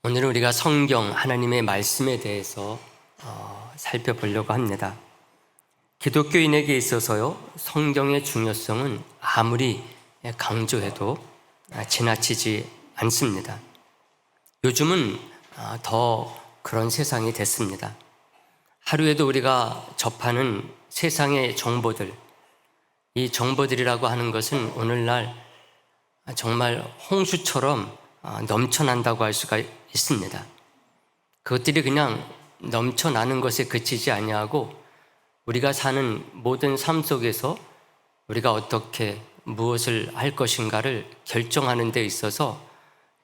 오늘은 우리가 성경, 하나님의 말씀에 대해서 살펴보려고 합니다. 기독교인에게 있어서요, 성경의 중요성은 아무리 강조해도 지나치지 않습니다. 요즘은 더 그런 세상이 됐습니다. 하루에도 우리가 접하는 세상의 정보들, 이 정보들이라고 하는 것은 오늘날 정말 홍수처럼 넘쳐난다고 할 수가 있습니다. 그것들이 그냥 넘쳐나는 것에 그치지 아니하고 우리가 사는 모든 삶 속에서 우리가 어떻게 무엇을 할 것인가를 결정하는 데 있어서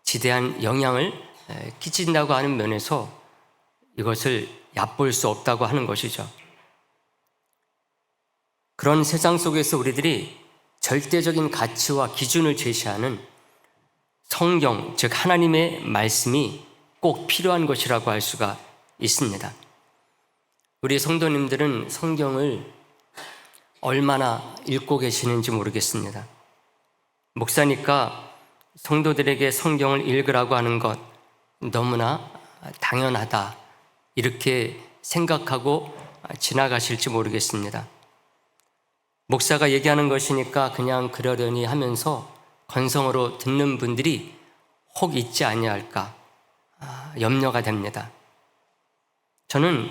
지대한 영향을 끼친다고 하는 면에서 이것을 얕볼 수 없다고 하는 것이죠. 그런 세상 속에서 우리들이 절대적인 가치와 기준을 제시하는 성경, 즉 하나님의 말씀이 꼭 필요한 것이라고 할 수가 있습니다. 우리 성도님들은 성경을 얼마나 읽고 계시는지 모르겠습니다. 목사니까 성도들에게 성경을 읽으라고 하는 것 너무나 당연하다 이렇게 생각하고 지나가실지 모르겠습니다. 목사가 얘기하는 것이니까 그냥 그러려니 하면서 건성으로 듣는 분들이 혹 있지 아니할까 염려가 됩니다. 저는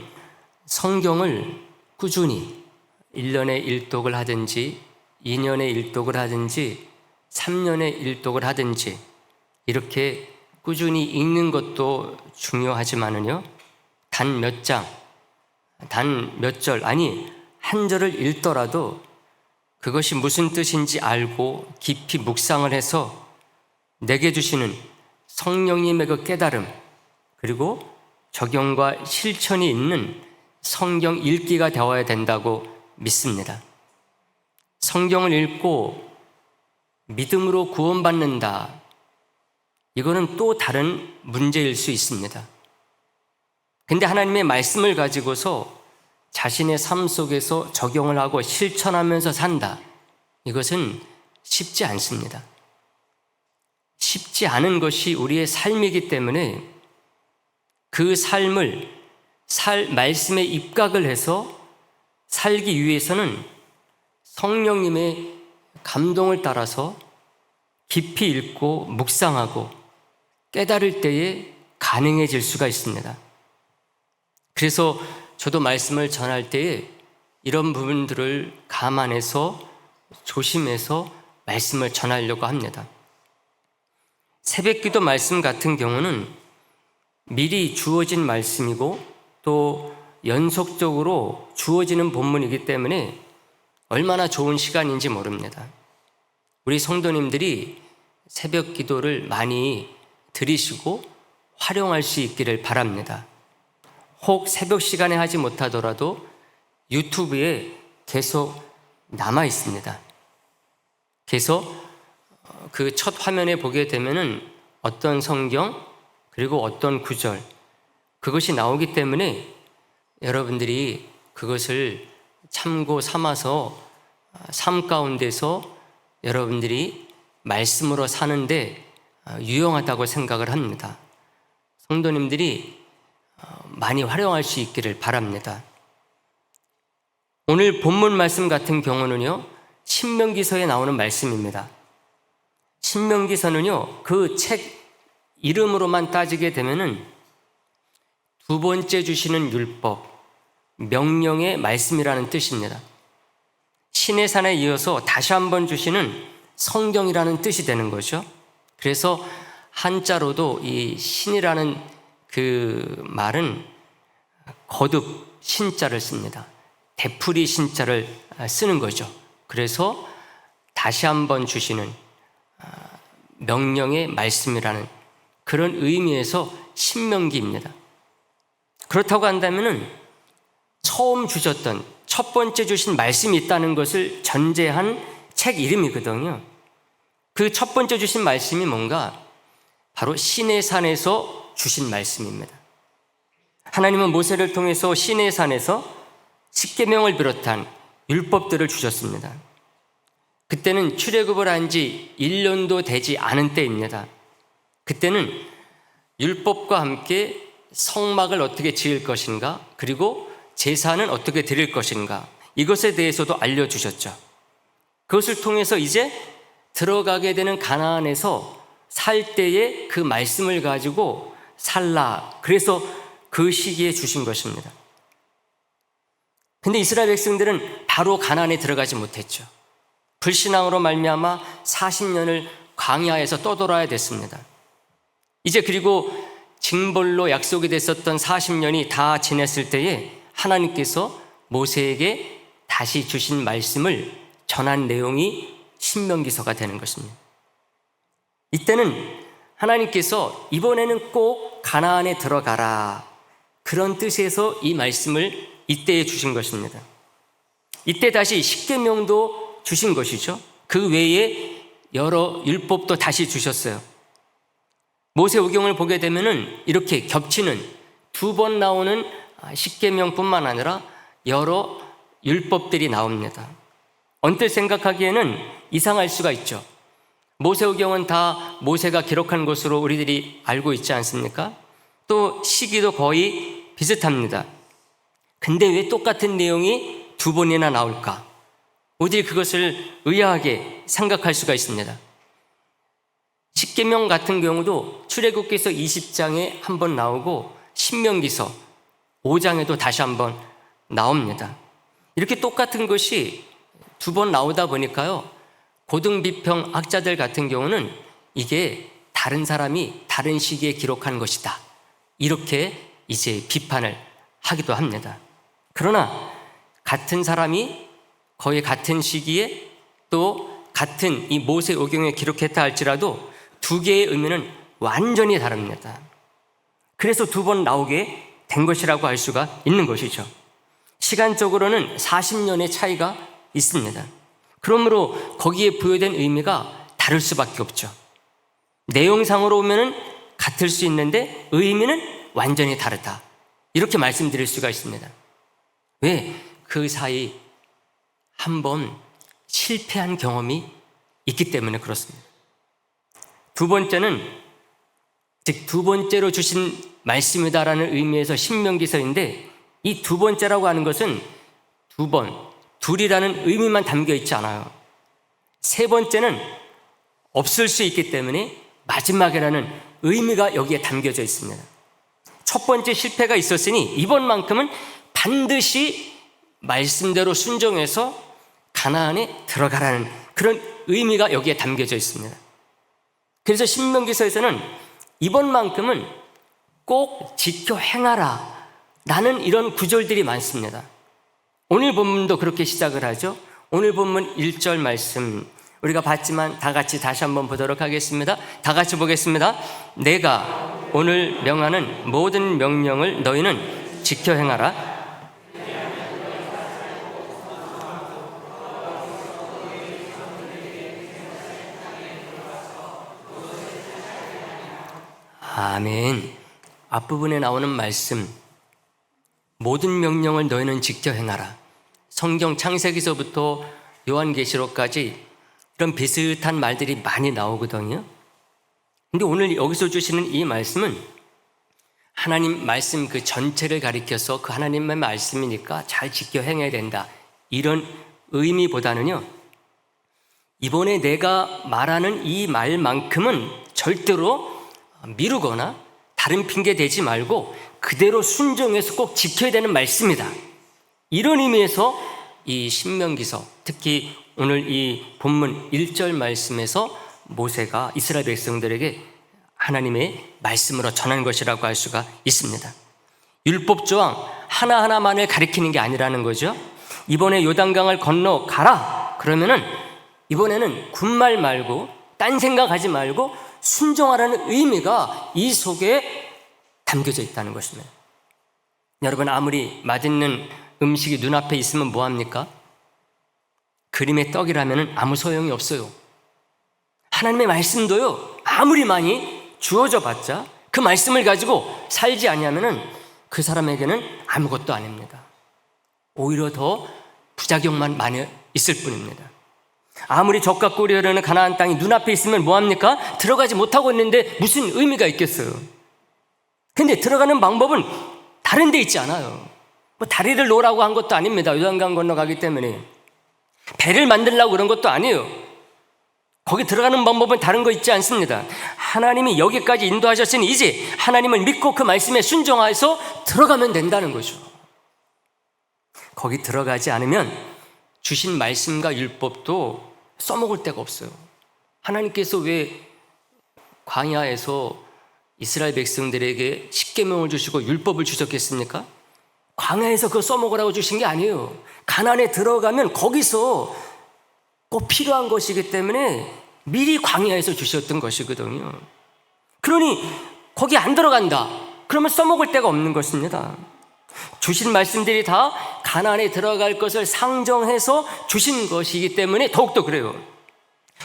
성경을 꾸준히 1년에 1독을 하든지 2년에 1독을 하든지 3년에 1독을 하든지 이렇게 꾸준히 읽는 것도 중요하지만은요, 단 몇 장, 단 몇 절, 아니 한 절을 읽더라도 그것이 무슨 뜻인지 알고 깊이 묵상을 해서 내게 주시는 성령님의 그 깨달음, 그리고 적용과 실천이 있는 성경 읽기가 되어야 된다고 믿습니다. 성경을 읽고 믿음으로 구원받는다, 이거는 또 다른 문제일 수 있습니다. 근데 하나님의 말씀을 가지고서 자신의 삶 속에서 적용을 하고 실천하면서 산다, 이것은 쉽지 않습니다. 쉽지 않은 것이 우리의 삶이기 때문에 그 삶을 말씀에 입각을 해서 살기 위해서는 성령님의 감동을 따라서 깊이 읽고 묵상하고 깨달을 때에 가능해질 수가 있습니다. 그래서 저도 말씀을 전할 때에 이런 부분들을 감안해서 조심해서 말씀을 전하려고 합니다. 새벽기도 말씀 같은 경우는 미리 주어진 말씀이고 또 연속적으로 주어지는 본문이기 때문에 얼마나 좋은 시간인지 모릅니다. 우리 성도님들이 새벽기도를 많이 들으시고 활용할 수 있기를 바랍니다. 혹 새벽 시간에 하지 못하더라도 유튜브에 계속 남아 있습니다. 그래서 그 첫 화면에 보게 되면은 어떤 성경 그리고 어떤 구절 그것이 나오기 때문에 여러분들이 그것을 참고 삼아서 삶 가운데서 여러분들이 말씀으로 사는데 유용하다고 생각을 합니다. 성도님들이 많이 활용할 수 있기를 바랍니다. 오늘 본문 말씀 같은 경우는요, 신명기서에 나오는 말씀입니다. 신명기서는요, 그 책 이름으로만 따지게 되면은 두 번째 주시는 율법, 명령의 말씀이라는 뜻입니다. 신의 산에 이어서 다시 한번 주시는 성경이라는 뜻이 되는 거죠. 그래서 한자로도 이 신이라는 그 말은 거듭 신자를 씁니다. 되풀이 신자를 쓰는 거죠. 그래서 다시 한번 주시는 명령의 말씀이라는 그런 의미에서 신명기입니다. 그렇다고 한다면은 처음 주셨던 첫 번째 주신 말씀이 있다는 것을 전제한 책 이름이거든요. 그 첫 번째 주신 말씀이 뭔가 바로 시내 산에서 주신 말씀입니다. 하나님은 모세를 통해서 시내 산에서 십계명을 비롯한 율법들을 주셨습니다. 그때는 출애굽을 한 지 1년도 되지 않은 때입니다. 그때는 율법과 함께 성막을 어떻게 지을 것인가, 그리고 제사는 어떻게 드릴 것인가, 이것에 대해서도 알려주셨죠. 그것을 통해서 이제 들어가게 되는 가나안에서 살 때에 그 말씀을 가지고 살라, 그래서 그 시기에 주신 것입니다. 근데 이스라엘 백성들은 바로 가나안에 들어가지 못했죠. 불신앙으로 말미암아 40년을 광야에서 떠돌아야 됐습니다. 이제 그리고 징벌로 약속이 됐었던 40년이 다 지났을 때에 하나님께서 모세에게 다시 주신 말씀을 전한 내용이 신명기서가 되는 것입니다. 이때는 하나님께서 이번에는 꼭 가나안에 들어가라, 그런 뜻에서 이 말씀을 이때에 주신 것입니다. 이때 다시 십계명도 주신 것이죠. 그 외에 여러 율법도 다시 주셨어요. 모세오경을 보게 되면은 이렇게 겹치는 두 번 나오는 십계명뿐만 아니라 여러 율법들이 나옵니다. 언뜻 생각하기에는 이상할 수가 있죠. 모세오경은 다 모세가 기록한 것으로 우리들이 알고 있지 않습니까? 또 시기도 거의 비슷합니다. 근데 왜 똑같은 내용이 두 번이나 나올까? 우리들이 그것을 의아하게 생각할 수가 있습니다. 십계명 같은 경우도 출애굽기서 20장에 한 번 나오고 신명기서 5장에도 다시 한 번 나옵니다. 이렇게 똑같은 것이 두 번 나오다 보니까요, 고등비평 학자들 같은 경우는 이게 다른 사람이 다른 시기에 기록한 것이다, 이렇게 이제 비판을 하기도 합니다. 그러나 같은 사람이 거의 같은 시기에 또 같은 이 모세오경에 기록했다 할지라도 두 개의 의미는 완전히 다릅니다. 그래서 두 번 나오게 된 것이라고 할 수가 있는 것이죠. 시간적으로는 40년의 차이가 있습니다. 그러므로 거기에 부여된 의미가 다를 수밖에 없죠. 내용상으로 보면은 같을 수 있는데 의미는 완전히 다르다, 이렇게 말씀드릴 수가 있습니다. 왜? 그 사이 한번 실패한 경험이 있기 때문에 그렇습니다. 두 번째는, 즉 두 번째로 주신 말씀이다라는 의미에서 신명기서인데, 이 두 번째라고 하는 것은 두 번, 둘이라는 의미만 담겨 있지 않아요. 세 번째는 없을 수 있기 때문에 마지막이라는 의미가 여기에 담겨져 있습니다. 첫 번째 실패가 있었으니 이번만큼은 반드시 말씀대로 순종해서 가나안에 들어가라는 그런 의미가 여기에 담겨져 있습니다. 그래서 신명기서에서는 이번만큼은 꼭 지켜 행하라 라는 이런 구절들이 많습니다. 오늘 본문도 그렇게 시작을 하죠. 오늘 본문 1절 말씀 우리가 봤지만 다 같이 다시 한번 보도록 하겠습니다. 다 같이 보겠습니다. 내가 오늘 명하는 모든 명령을 너희는 지켜 행하라. 아멘. 앞부분에 나오는 말씀, 모든 명령을 너희는 지켜 행하라. 성경 창세기서부터 요한계시록까지 이런 비슷한 말들이 많이 나오거든요. 근데 오늘 여기서 주시는 이 말씀은 하나님 말씀 그 전체를 가리켜서 그 하나님의 말씀이니까 잘 지켜 행해야 된다, 이런 의미보다는요, 이번에 내가 말하는 이 말만큼은 절대로 미루거나 다른 핑계 대지 말고 그대로 순종해서 꼭 지켜야 되는 말씀이다, 이런 의미에서 이 신명기서, 특히 오늘 이 본문 1절 말씀에서 모세가 이스라엘 백성들에게 하나님의 말씀으로 전한 것이라고 할 수가 있습니다. 율법 조항 하나하나만을 가리키는 게 아니라는 거죠. 이번에 요단강을 건너 가라 그러면은 이번에는 군말 말고 딴 생각하지 말고 순종하라는 의미가 이 속에 담겨져 있다는 것입니다. 여러분, 아무리 맛있는 음식이 눈앞에 있으면 뭐합니까? 그림의 떡이라면 아무 소용이 없어요. 하나님의 말씀도요, 아무리 많이 주어져 봤자 그 말씀을 가지고 살지 않으면 그 사람에게는 아무것도 아닙니다. 오히려 더 부작용만 많이 있을 뿐입니다. 아무리 젖과 꿀이 흐르는 가나안 땅이 눈앞에 있으면 뭐합니까? 들어가지 못하고 있는데 무슨 의미가 있겠어요? 근데 들어가는 방법은 다른 데 있지 않아요. 뭐 다리를 놓으라고 한 것도 아닙니다. 요단강 건너가기 때문에. 배를 만들려고 그런 것도 아니에요. 거기 들어가는 방법은 다른 거 있지 않습니다. 하나님이 여기까지 인도하셨으니 이제 하나님을 믿고 그 말씀에 순종해서 들어가면 된다는 거죠. 거기 들어가지 않으면 주신 말씀과 율법도 써먹을 데가 없어요. 하나님께서 왜 광야에서 이스라엘 백성들에게 십계명을 주시고 율법을 주셨겠습니까? 광야에서 그거 써먹으라고 주신 게 아니에요. 가나안에 들어가면 거기서 꼭 필요한 것이기 때문에 미리 광야에서 주셨던 것이거든요. 그러니 거기 안 들어간다 그러면 써먹을 데가 없는 것입니다. 주신 말씀들이 다 가나안에 들어갈 것을 상정해서 주신 것이기 때문에 더욱더 그래요.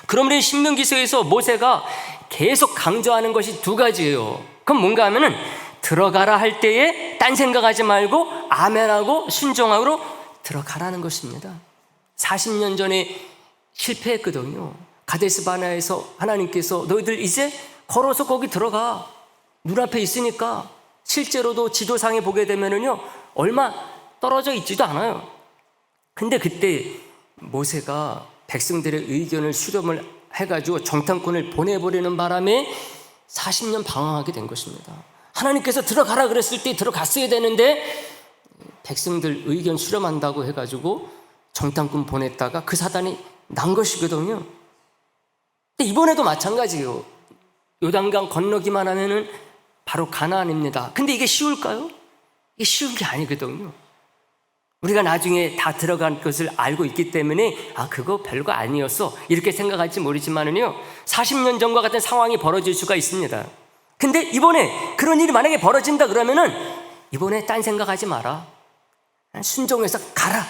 그러므로 신명기서에서 모세가 계속 강조하는 것이 두 가지예요. 그럼 뭔가 하면은 들어가라 할 때에 딴 생각하지 말고 아멘하고 순종하고 들어가라는 것입니다. 40년 전에 실패했거든요. 가데스 바네아에서 하나님께서 너희들 이제 걸어서 거기 들어가. 눈앞에 있으니까. 실제로도 지도상에 보게 되면은요 얼마 떨어져 있지도 않아요. 근데 그때 모세가 백성들의 의견을 수렴을 해가지고 정탐꾼을 보내버리는 바람에 40년 방황하게 된 것입니다. 하나님께서 들어가라 그랬을 때 들어갔어야 되는데 백성들 의견 수렴한다고 해가지고 정탐꾼 보냈다가 그 사단이 난 것이거든요. 근데 이번에도 마찬가지예요. 요단강 건너기만 하면은 바로 가나안입니다. 근데 이게 쉬울까요? 이게 쉬운 게 아니거든요. 우리가 나중에 다 들어간 것을 알고 있기 때문에 그거 별거 아니었어 이렇게 생각할지 모르지만은요 40년 전과 같은 상황이 벌어질 수가 있습니다. 근데 이번에 그런 일이 만약에 벌어진다 그러면은 이번에 딴 생각하지 마라. 순종해서 가라.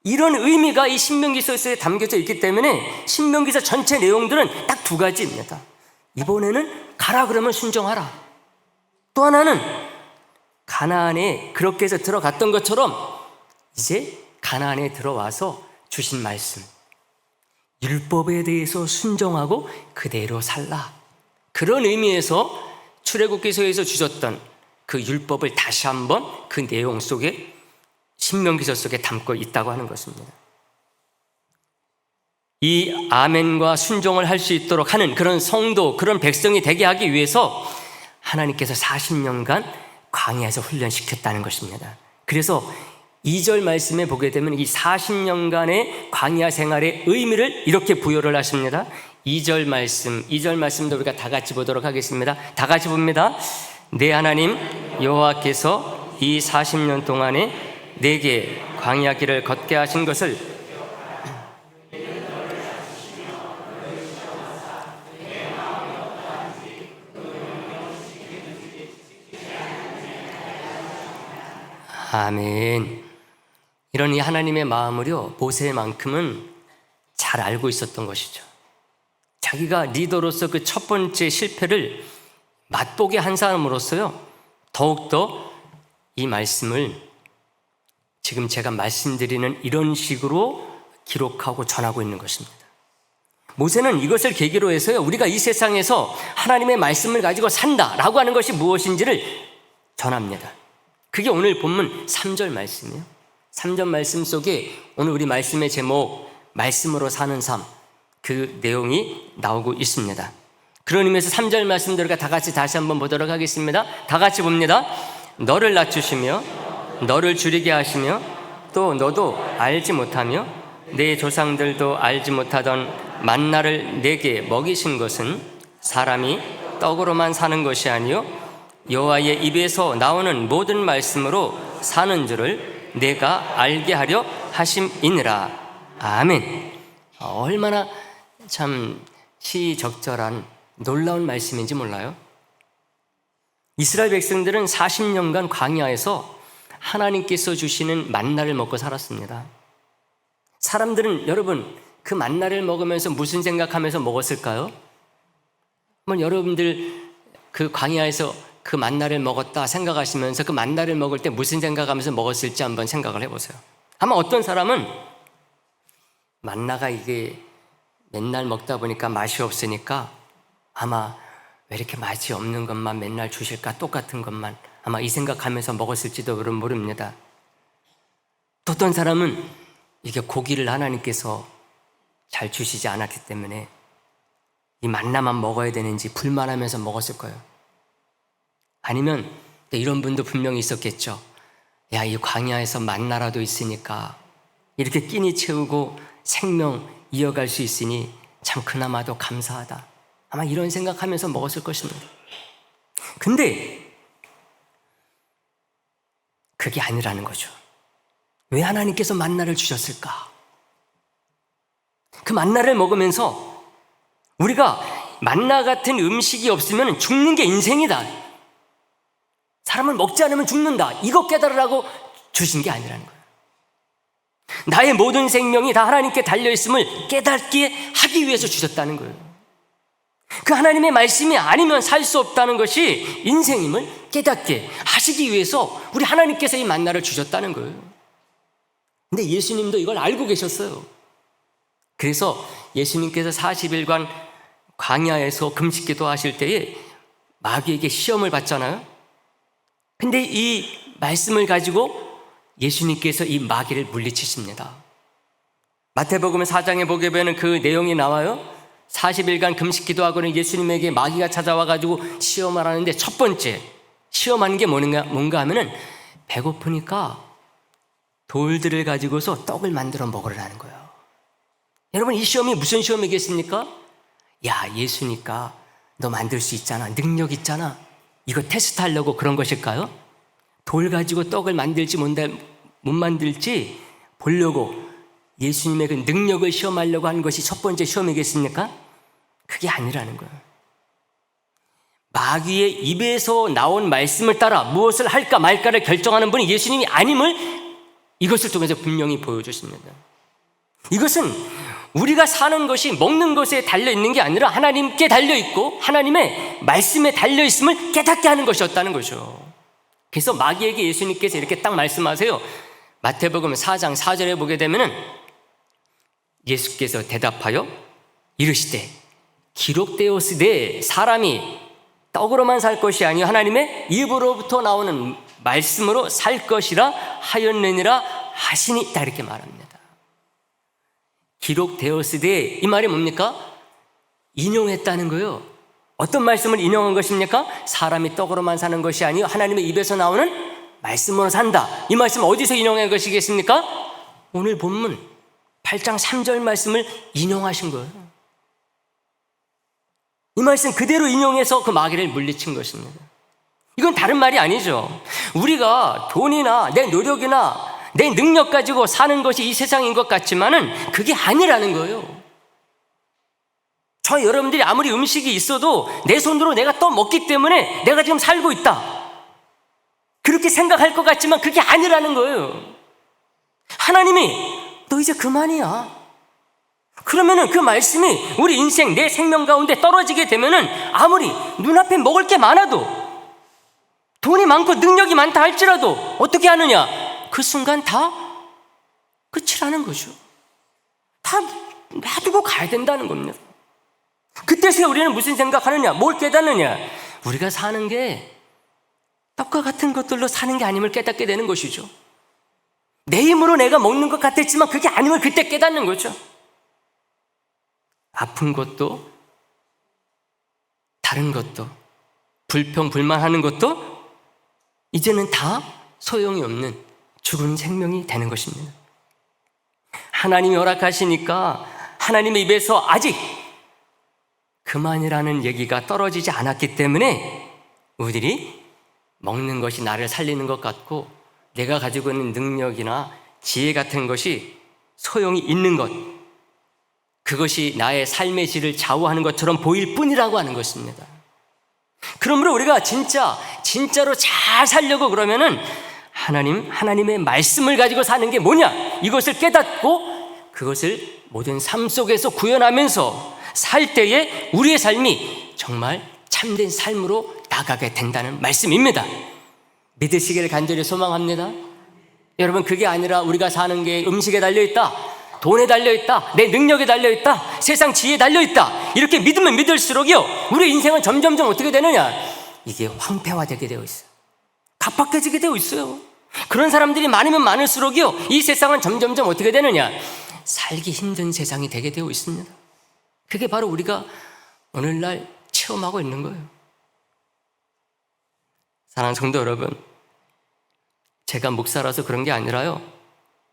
이런 의미가 이 신명기서에 담겨져 있기 때문에 신명기서 전체 내용들은 딱 두 가지입니다. 이번에는 가라 그러면 순종하라. 또 하나는 가나안에 그렇게 해서 들어갔던 것처럼 이제 가나안에 들어와서 주신 말씀 율법에 대해서 순종하고 그대로 살라. 그런 의미에서 출애굽기서에서 주셨던 그 율법을 다시 한번 그 내용 속에 신명기서 속에 담고 있다고 하는 것입니다. 이 아멘과 순종을 할 수 있도록 하는 그런 성도, 그런 백성이 되게 하기 위해서 하나님께서 40년간 광야에서 훈련시켰다는 것입니다. 그래서 2절 말씀에 보게 되면 이 40년간의 광야 생활의 의미를 이렇게 부여를 하십니다. 2절 말씀도 우리가 다 같이 보도록 하겠습니다. 다 같이 봅니다. 내 하나님 여호와께서 이 40년 동안에 내게 광야 길을 걷게 하신 것을 아멘. 이런 이 하나님의 마음을요 모세만큼은 잘 알고 있었던 것이죠. 자기가 리더로서 그 첫 번째 실패를 맛보게 한 사람으로서요 더욱더 이 말씀을 지금 제가 말씀드리는 이런 식으로 기록하고 전하고 있는 것입니다. 모세는 이것을 계기로 해서요 우리가 이 세상에서 하나님의 말씀을 가지고 산다라고 하는 것이 무엇인지를 전합니다. 그게 오늘 본문 3절 말씀이에요. 3절 말씀 속에 오늘 우리 말씀의 제목 말씀으로 사는 삶 그 내용이 나오고 있습니다. 그런 의미에서 3절 말씀들과 다 같이 다시 한번 보도록 하겠습니다. 다 같이 봅니다. 너를 낮추시며 너를 줄이게 하시며 또 너도 알지 못하며 내 조상들도 알지 못하던 만나를 내게 먹이신 것은 사람이 떡으로만 사는 것이 아니요 여호와의 입에서 나오는 모든 말씀으로 사는 줄을 내가 알게 하려 하심이니라. 아멘. 얼마나 참 시적절한 놀라운 말씀인지 몰라요? 이스라엘 백성들은 40년간 광야에서 하나님께서 주시는 만나를 먹고 살았습니다. 사람들은 여러분 그 만나를 먹으면서 무슨 생각하면서 먹었을까요? 여러분들 그 광야에서 그 만나를 먹었다 생각하시면서 그 만나를 먹을 때 무슨 생각하면서 먹었을지 한번 생각을 해보세요. 아마 어떤 사람은 만나가 이게 맨날 먹다 보니까 맛이 없으니까 아마 왜 이렇게 맛이 없는 것만 맨날 주실까? 똑같은 것만. 아마 이 생각하면서 먹었을지도 모릅니다. 또 어떤 사람은 이게 고기를 하나님께서 잘 주시지 않았기 때문에 이 만나만 먹어야 되는지 불만하면서 먹었을 거예요. 아니면 이런 분도 분명히 있었겠죠. 야, 이 광야에서 만나라도 있으니까 이렇게 끼니 채우고 생명 이어갈 수 있으니 참 그나마도 감사하다. 아마 이런 생각하면서 먹었을 것입니다. 근데 그게 아니라는 거죠. 왜 하나님께서 만나를 주셨을까? 그 만나를 먹으면서 우리가 만나 같은 음식이 없으면 죽는 게 인생이다. 사람은 먹지 않으면 죽는다. 이거 깨달으라고 주신 게 아니라는 거예요. 나의 모든 생명이 다 하나님께 달려있음을 깨닫게 하기 위해서 주셨다는 거예요. 그 하나님의 말씀이 아니면 살 수 없다는 것이 인생임을 깨닫게 하시기 위해서 우리 하나님께서 이 만나를 주셨다는 거예요. 근데 예수님도 이걸 알고 계셨어요. 그래서 예수님께서 40일간 광야에서 금식기도 하실 때에 마귀에게 시험을 받잖아요. 근데 이 말씀을 가지고 예수님께서 이 마귀를 물리치십니다. 마태복음 4장에 보게 되면 그 내용이 나와요. 40일간 금식기도 하고는 예수님에게 마귀가 찾아와가지고 시험을 하는데 첫 번째 시험하는 게 뭔가 하면은 배고프니까 돌들을 가지고서 떡을 만들어 먹으라는 거예요. 여러분, 이 시험이 무슨 시험이겠습니까? 야, 예수니까 너 만들 수 있잖아. 능력 있잖아. 이거 테스트하려고 그런 것일까요? 돌 가지고 떡을 만들지 못 만들지 보려고 예수님의 그 능력을 시험하려고 하는 것이 첫 번째 시험이겠습니까? 그게 아니라는 거예요. 마귀의 입에서 나온 말씀을 따라 무엇을 할까 말까를 결정하는 분이 예수님이 아님을 이것을 통해서 분명히 보여주십니다. 이것은 우리가 사는 것이 먹는 것에 달려있는 게 아니라 하나님께 달려있고 하나님의 말씀에 달려있음을 깨닫게 하는 것이었다는 거죠. 그래서 마귀에게 예수님께서 이렇게 딱 말씀하세요. 마태복음 4장 4절에 보게 되면은 예수께서 대답하여 이르시되 기록되었으되 사람이 떡으로만 살 것이 아니요 하나님의 입으로부터 나오는 말씀으로 살 것이라 하였느니라 하시니, 딱 이렇게 말합니다. 기록되었으되 이 말이 뭡니까? 인용했다는 거예요. 어떤 말씀을 인용한 것입니까? 사람이 떡으로만 사는 것이 아니요 하나님의 입에서 나오는 말씀으로 산다. 이 말씀 어디서 인용한 것이겠습니까? 오늘 본문 8장 3절 말씀을 인용하신 거예요. 이 말씀 그대로 인용해서 그 마귀를 물리친 것입니다. 이건 다른 말이 아니죠. 우리가 돈이나 내 노력이나 내 능력 가지고 사는 것이 이 세상인 것 같지만은 그게 아니라는 거예요. 저 여러분들이 아무리 음식이 있어도 내 손으로 내가 또 먹기 때문에 내가 지금 살고 있다, 그렇게 생각할 것 같지만 그게 아니라는 거예요. 하나님이 너 이제 그만이야. 그러면은 그 말씀이 우리 인생 내 생명 가운데 떨어지게 되면은 아무리 눈앞에 먹을 게 많아도 돈이 많고 능력이 많다 할지라도 어떻게 하느냐? 그 순간 다 끝이라는 거죠. 다 놔두고 가야 된다는 겁니다. 그때서야 우리는 무슨 생각하느냐? 뭘 깨닫느냐? 우리가 사는 게 떡과 같은 것들로 사는 게 아님을 깨닫게 되는 것이죠. 내 힘으로 내가 먹는 것 같았지만 그게 아님을 그때 깨닫는 거죠. 아픈 것도 다른 것도 불평 불만하는 것도 이제는 다 소용이 없는 죽은 생명이 되는 것입니다. 하나님이 허락하시니까 하나님의 입에서 아직 그만이라는 얘기가 떨어지지 않았기 때문에 우리들이 먹는 것이 나를 살리는 것 같고 내가 가지고 있는 능력이나 지혜 같은 것이 소용이 있는 것, 그것이 나의 삶의 질을 좌우하는 것처럼 보일 뿐이라고 하는 것입니다. 그러므로 우리가 진짜로 잘 살려고 그러면은 하나님의 말씀을 가지고 사는 게 뭐냐? 이것을 깨닫고 그것을 모든 삶 속에서 구현하면서 살 때에 우리의 삶이 정말 참된 삶으로 나가게 된다는 말씀입니다. 믿으시기를 간절히 소망합니다. 여러분, 그게 아니라 우리가 사는 게 음식에 달려있다, 돈에 달려있다, 내 능력에 달려있다, 세상 지혜에 달려있다, 이렇게 믿으면 믿을수록요, 우리 인생은 점점점 어떻게 되느냐? 이게 황폐화되게 되어 있어요. 각박해지게 되어 있어요. 그런 사람들이 많으면 많을수록요, 이 세상은 점점점 어떻게 되느냐? 살기 힘든 세상이 되게 되어 있습니다. 그게 바로 우리가 오늘날 체험하고 있는 거예요. 사랑하는 성도 여러분, 제가 목사라서 그런 게 아니라요,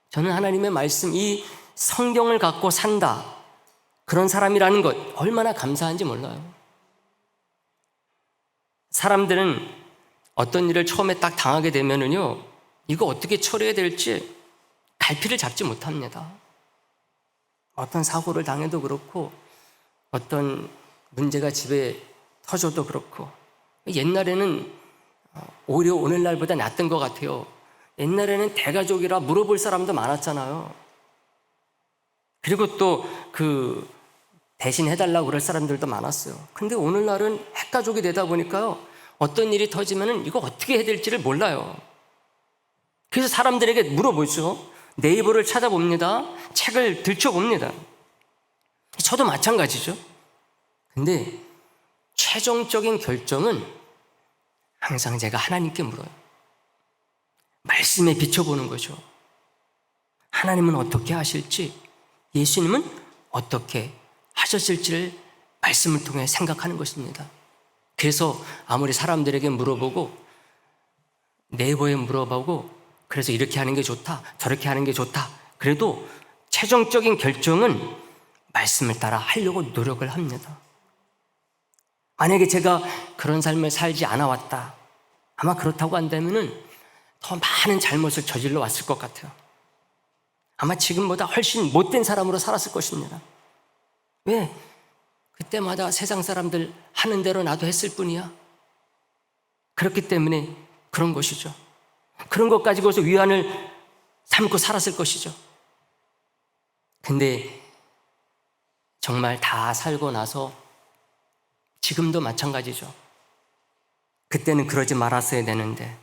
저는 하나님의 말씀, 이 성경을 갖고 산다, 그런 사람이라는 것 얼마나 감사한지 몰라요. 사람들은 어떤 일을 처음에 딱 당하게 되면은요, 이거 어떻게 처리해야 될지 갈피를 잡지 못합니다. 어떤 사고를 당해도 그렇고, 어떤 문제가 집에 터져도 그렇고, 옛날에는 오히려 오늘날보다 낫던 것 같아요. 옛날에는 대가족이라 물어볼 사람도 많았잖아요. 그리고 또 대신 해달라고 그럴 사람들도 많았어요. 근데 오늘날은 핵가족이 되다 보니까요, 어떤 일이 터지면은 이거 어떻게 해야 될지를 몰라요. 그래서 사람들에게 물어보죠. 네이버를 찾아봅니다. 책을 들춰봅니다. 저도 마찬가지죠. 근데 최종적인 결정은 항상 제가 하나님께 물어요. 말씀에 비춰보는 거죠. 하나님은 어떻게 하실지, 예수님은 어떻게 하셨을지를 말씀을 통해 생각하는 것입니다. 그래서 아무리 사람들에게 물어보고, 네이버에 물어보고, 그래서 이렇게 하는 게 좋다, 저렇게 하는 게 좋다, 그래도 최종적인 결정은 말씀을 따라 하려고 노력을 합니다. 만약에 제가 그런 삶을 살지 않아 왔다, 아마 그렇다고 한다면은 더 많은 잘못을 저질러 왔을 것 같아요. 아마 지금보다 훨씬 못된 사람으로 살았을 것입니다. 왜? 그때마다 세상 사람들 하는 대로 나도 했을 뿐이야. 그렇기 때문에 그런 것이죠. 그런 것 가지고서 위안을 삼고 살았을 것이죠. 근데 정말 다 살고 나서 지금도 마찬가지죠. 그때는 그러지 말았어야 되는데,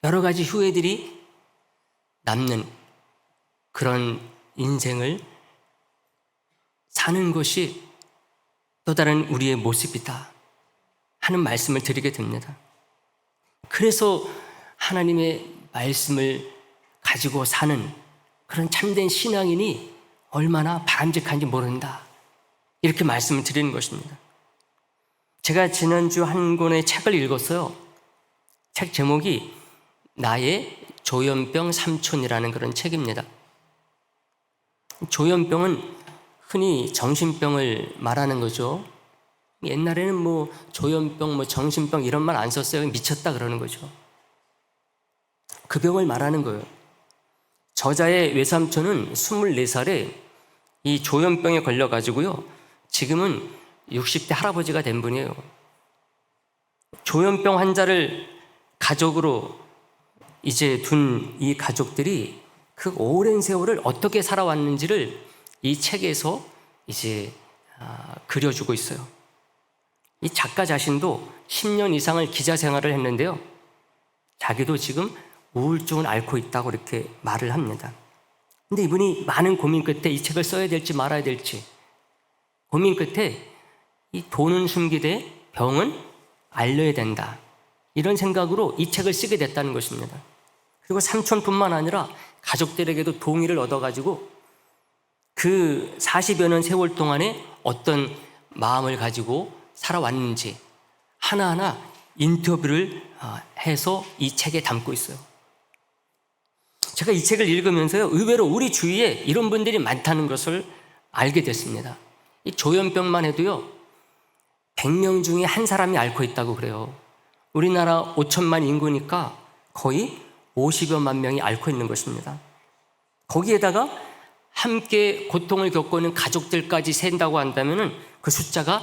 여러 가지 후회들이 남는 그런 인생을 사는 것이 또 다른 우리의 모습이다 하는 말씀을 드리게 됩니다. 그래서 하나님의 말씀을 가지고 사는 그런 참된 신앙인이 얼마나 바람직한지 모른다, 이렇게 말씀을 드리는 것입니다. 제가 지난주 한 권의 책을 읽었어요. 책 제목이 나의 조현병 삼촌이라는 그런 책입니다. 조현병은 흔히 정신병을 말하는 거죠. 옛날에는 조현병, 정신병 이런 말 안 썼어요. 미쳤다 그러는 거죠. 그 병을 말하는 거예요. 저자의 외삼촌은 24살에 이 조현병에 걸려가지고요, 지금은 60대 할아버지가 된 분이에요. 조현병 환자를 가족으로 이제 둔 이 가족들이 그 오랜 세월을 어떻게 살아왔는지를 이 책에서 이제 그려주고 있어요. 이 작가 자신도 10년 이상을 기자 생활을 했는데요, 자기도 지금 우울증을 앓고 있다고 이렇게 말을 합니다. 근데 이분이 많은 고민 끝에 이 책을 써야 될지 말아야 될지 고민 끝에 이 돈은 숨기되 병은 알려야 된다, 이런 생각으로 이 책을 쓰게 됐다는 것입니다. 그리고 삼촌뿐만 아니라 가족들에게도 동의를 얻어가지고 그 40여 년 세월 동안에 어떤 마음을 가지고 살아왔는지 하나하나 인터뷰를 해서 이 책에 담고 있어요. 제가 이 책을 읽으면서요, 의외로 우리 주위에 이런 분들이 많다는 것을 알게 됐습니다. 이 조현병만 해도요, 100명 중에 한 사람이 앓고 있다고 그래요. 우리나라 5천만 인구니까 거의 50여만 명이 앓고 있는 것입니다. 거기에다가 함께 고통을 겪고 있는 가족들까지 센다고 한다면 그 숫자가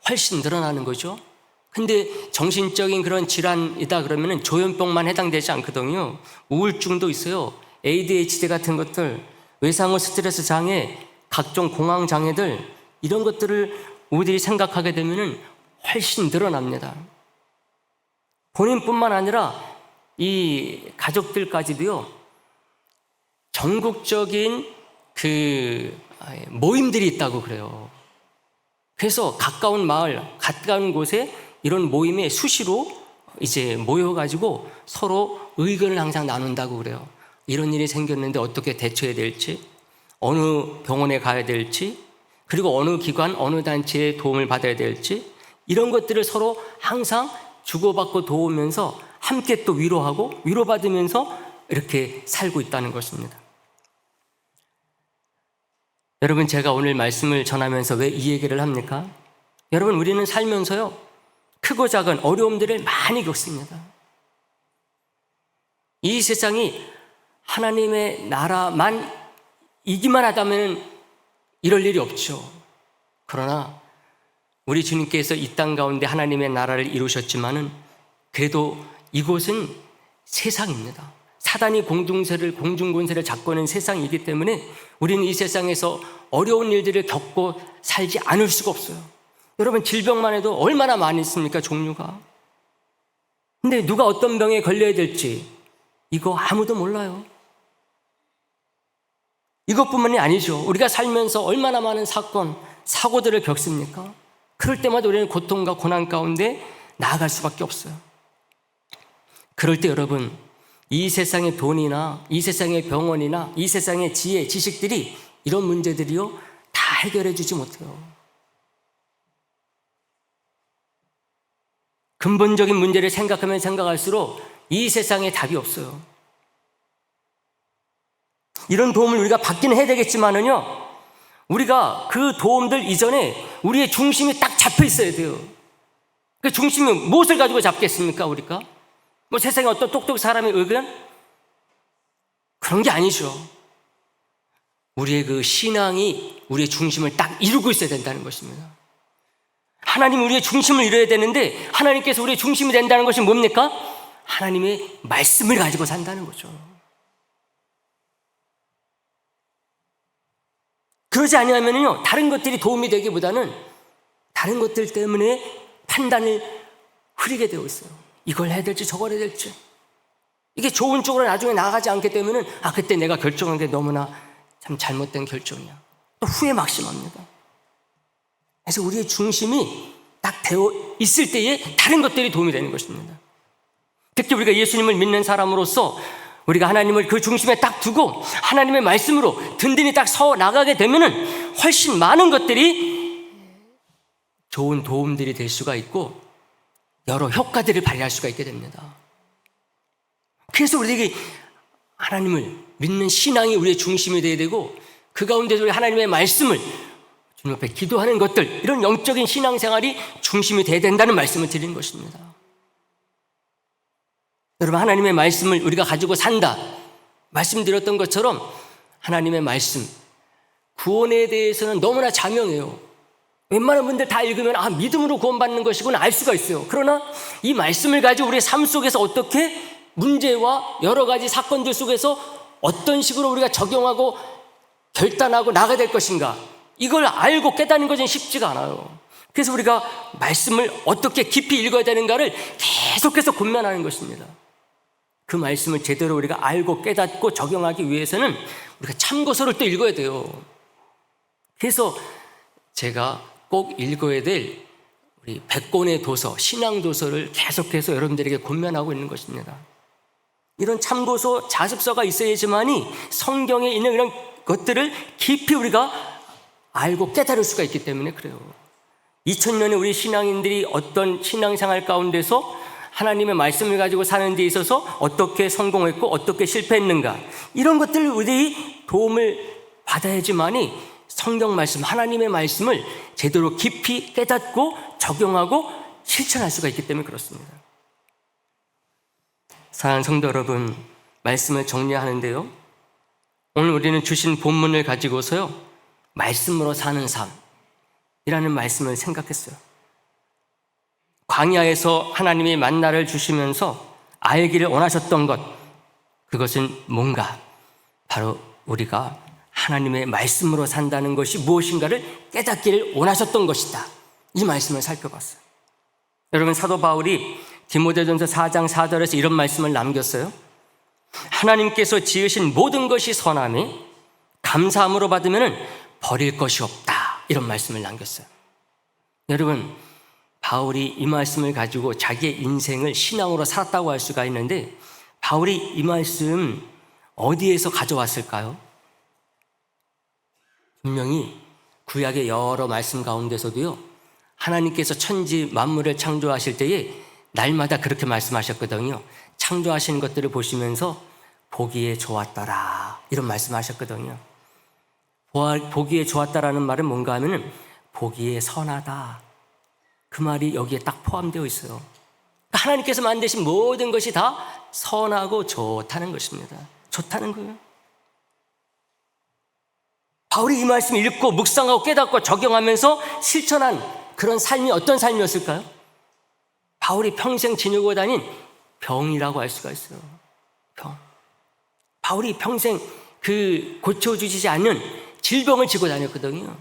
훨씬 늘어나는 거죠. 근데 정신적인 그런 질환이다 그러면 조현병만 해당되지 않거든요. 우울증도 있어요. ADHD 같은 것들, 외상후 스트레스 장애, 각종 공황 장애들, 이런 것들을 우리들이 생각하게 되면 훨씬 늘어납니다. 본인뿐만 아니라 이 가족들까지도요, 전국적인 그 모임들이 있다고 그래요. 그래서 가까운 마을, 가까운 곳에 이런 모임에 수시로 이제 모여가지고 서로 의견을 항상 나눈다고 그래요. 이런 일이 생겼는데 어떻게 대처해야 될지, 어느 병원에 가야 될지, 그리고 어느 기관, 어느 단체의 도움을 받아야 될지, 이런 것들을 서로 항상 주고받고 도우면서 함께 또 위로하고 위로받으면서 이렇게 살고 있다는 것입니다. 여러분, 제가 오늘 말씀을 전하면서 왜 이 얘기를 합니까? 여러분, 우리는 살면서요, 크고 작은 어려움들을 많이 겪습니다. 이 세상이 하나님의 나라만 이기만 하다면 이럴 일이 없죠. 그러나 우리 주님께서 이 땅 가운데 하나님의 나라를 이루셨지만은 그래도 이곳은 세상입니다. 사단이 공중권세를 잡고 있는 세상이기 때문에 우리는 이 세상에서 어려운 일들을 겪고 살지 않을 수가 없어요. 여러분, 질병만 해도 얼마나 많이 있습니까, 종류가. 근데 누가 어떤 병에 걸려야 될지 이거 아무도 몰라요. 이것뿐만이 아니죠. 우리가 살면서 얼마나 많은 사건, 사고들을 겪습니까? 그럴 때마다 우리는 고통과 고난 가운데 나아갈 수밖에 없어요. 그럴 때 여러분, 이 세상의 돈이나 이 세상의 병원이나 이 세상의 지혜, 지식들이 이런 문제들이요 다 해결해 주지 못해요. 근본적인 문제를 생각하면 생각할수록 이 세상에 답이 없어요. 이런 도움을 우리가 받기는 해야 되겠지만은요, 우리가 그 도움들 이전에 우리의 중심이 딱 잡혀 있어야 돼요. 그 중심은 무엇을 가지고 잡겠습니까, 우리가? 뭐 세상에 어떤 똑똑 사람의 의견? 그런 게 아니죠. 우리의 그 신앙이 우리의 중심을 딱 이루고 있어야 된다는 것입니다. 하나님 우리의 중심을 이뤄야 되는데 하나님께서 우리의 중심이 된다는 것이 뭡니까? 하나님의 말씀을 가지고 산다는 거죠. 그러지 아니하면요, 다른 것들이 도움이 되기보다는 다른 것들 때문에 판단을 흐리게 되어 있어요. 이걸 해야 될지 저걸 해야 될지. 이게 좋은 쪽으로 나중에 나아가지 않기 때문에 그때 내가 결정한 게 너무나 참 잘못된 결정이야. 또 후회 막심합니다. 그래서 우리의 중심이 딱 되어 있을 때에 다른 것들이 도움이 되는 것입니다. 특히 우리가 예수님을 믿는 사람으로서 우리가 하나님을 그 중심에 딱 두고 하나님의 말씀으로 든든히 딱 서 나가게 되면은 훨씬 많은 것들이 좋은 도움들이 될 수가 있고 여러 효과들을 발휘할 수가 있게 됩니다. 그래서 우리에게 하나님을 믿는 신앙이 우리의 중심이 되어야 되고 그 가운데서 우리 하나님의 말씀을 주님 앞에 기도하는 것들, 이런 영적인 신앙생활이 중심이 되어야 된다는 말씀을 드리는 것입니다. 여러분, 하나님의 말씀을 우리가 가지고 산다 말씀드렸던 것처럼 하나님의 말씀, 구원에 대해서는 너무나 자명해요. 웬만한 분들 다 읽으면 믿음으로 구원받는 것이구나 알 수가 있어요. 그러나 이 말씀을 가지고 우리의 삶 속에서 어떻게 문제와 여러 가지 사건들 속에서 어떤 식으로 우리가 적용하고 결단하고 나가야 될 것인가, 이걸 알고 깨닫는 것은 쉽지가 않아요. 그래서 우리가 말씀을 어떻게 깊이 읽어야 되는가를 계속해서 고민하는 것입니다. 그 말씀을 제대로 우리가 알고 깨닫고 적용하기 위해서는 우리가 참고서를 또 읽어야 돼요. 그래서 제가 꼭 읽어야 될 우리 100권의 도서, 신앙도서를 계속해서 여러분들에게 권면하고 있는 것입니다. 이런 참고서, 자습서가 있어야지만이 성경에 있는 이런 것들을 깊이 우리가 알고 깨달을 수가 있기 때문에 그래요. 2000년에 우리 신앙인들이 어떤 신앙생활 가운데서 하나님의 말씀을 가지고 사는 데 있어서 어떻게 성공했고 어떻게 실패했는가, 이런 것들을 우리의 도움을 받아야지만이 성경 말씀, 하나님의 말씀을 제대로 깊이 깨닫고 적용하고 실천할 수가 있기 때문에 그렇습니다. 사랑하는 성도 여러분, 말씀을 정리하는데요, 오늘 우리는 주신 본문을 가지고서요, 말씀으로 사는 삶이라는 말씀을 생각했어요. 광야에서 하나님이 만나를 주시면서 알기를 원하셨던 것, 그것은 뭔가? 바로 우리가 하나님의 말씀으로 산다는 것이 무엇인가를 깨닫기를 원하셨던 것이다. 이 말씀을 살펴봤어요. 여러분, 사도 바울이 디모데전서 4장 4절에서 이런 말씀을 남겼어요. 하나님께서 지으신 모든 것이 선하며 감사함으로 받으면 버릴 것이 없다. 이런 말씀을 남겼어요. 여러분, 바울이 이 말씀을 가지고 자기의 인생을 신앙으로 살았다고 할 수가 있는데, 바울이 이 말씀 어디에서 가져왔을까요? 분명히 구약의 여러 말씀 가운데서도요, 하나님께서 천지 만물을 창조하실 때에 날마다 그렇게 말씀하셨거든요. 창조하시는 것들을 보시면서 보기에 좋았더라, 이런 말씀하셨거든요. 보기에 좋았다라는 말은 뭔가 하면은 보기에 선하다, 그 말이 여기에 딱 포함되어 있어요. 하나님께서 만드신 모든 것이 다 선하고 좋다는 것입니다. 좋다는 거예요. 바울이 이 말씀을 읽고 묵상하고 깨닫고 적용하면서 실천한 그런 삶이 어떤 삶이었을까요? 바울이 평생 지니고 다닌 병이라고 할 수가 있어요. 병. 바울이 평생 그 고쳐주지 않는 질병을 지고 다녔거든요.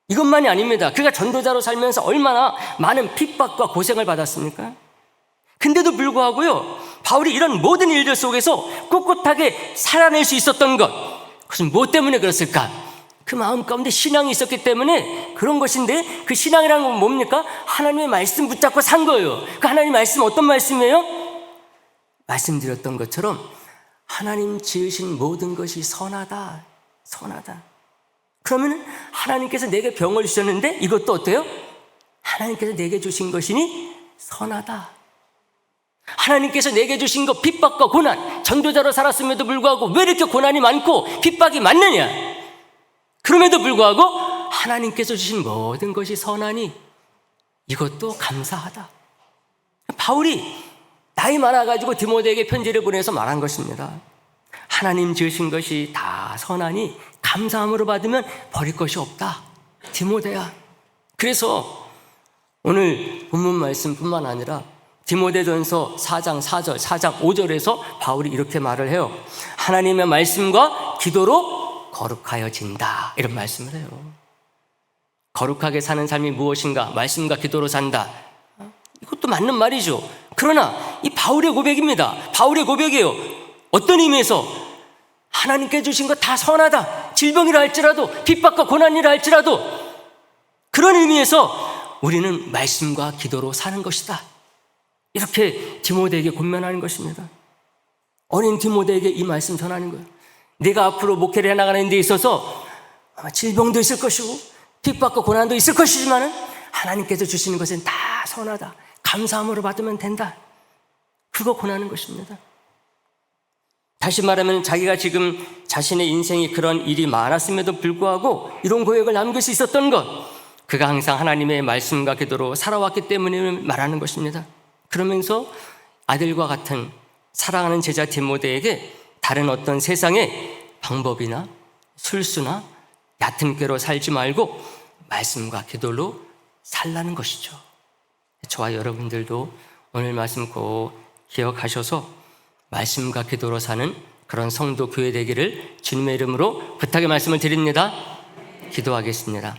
이것만이 아닙니다. 그가 전도자로 살면서 얼마나 많은 핍박과 고생을 받았습니까? 근데도 불구하고요, 바울이 이런 모든 일들 속에서 꿋꿋하게 살아낼 수 있었던 것, 그것은 뭐 때문에 그랬을까? 그 마음 가운데 신앙이 있었기 때문에 그런 것인데, 그 신앙이라는 건 뭡니까? 하나님의 말씀 붙잡고 산 거예요. 그 하나님의 말씀 어떤 말씀이에요? 말씀드렸던 것처럼 하나님 지으신 모든 것이 선하다, 선하다. 그러면 하나님께서 내게 병을 주셨는데 이것도 어때요? 하나님께서 내게 주신 것이니 선하다. 하나님께서 내게 주신 것, 핍박과 고난, 전도자로 살았음에도 불구하고 왜 이렇게 고난이 많고 핍박이 많느냐? 그럼에도 불구하고 하나님께서 주신 모든 것이 선하니 이것도 감사하다. 바울이 나이 많아가지고 디모데에게 편지를 보내서 말한 것입니다. 하나님 지으신 것이 다 선하니 감사함으로 받으면 버릴 것이 없다, 디모데야. 그래서 오늘 본문 말씀뿐만 아니라 디모데전서 4장 4절, 4장 5절에서 바울이 이렇게 말을 해요. 하나님의 말씀과 기도로 거룩하여진다, 이런 말씀을 해요. 거룩하게 사는 삶이 무엇인가? 말씀과 기도로 산다. 이것도 맞는 말이죠. 그러나 이 바울의 고백입니다. 바울의 고백이에요. 어떤 의미에서? 하나님께 주신 거 다 선하다. 질병이라 할지라도, 핍박과 고난이라 할지라도, 그런 의미에서 우리는 말씀과 기도로 사는 것이다, 이렇게 디모데에게 권면하는 것입니다. 어린 디모데에게 이 말씀 전하는 거예요. 내가 앞으로 목회를 해나가는 데 있어서 아마 질병도 있을 것이고 핍박과 고난도 있을 것이지만 하나님께서 주시는 것은 다 선하다, 감사함으로 받으면 된다, 그거 권하는 것입니다. 다시 말하면 자기가 지금 자신의 인생에 그런 일이 많았음에도 불구하고 이런 고백을 남길 수 있었던 것, 그가 항상 하나님의 말씀과 기도로 살아왔기 때문에 말하는 것입니다. 그러면서 아들과 같은 사랑하는 제자 디모데에게 다른 어떤 세상의 방법이나 술수나 얕은 꾀로 살지 말고 말씀과 기도로 살라는 것이죠. 저와 여러분들도 오늘 말씀 꼭 기억하셔서 말씀과 기도로 사는 그런 성도 교회 되기를 주님의 이름으로 부탁의 말씀을 드립니다. 기도하겠습니다.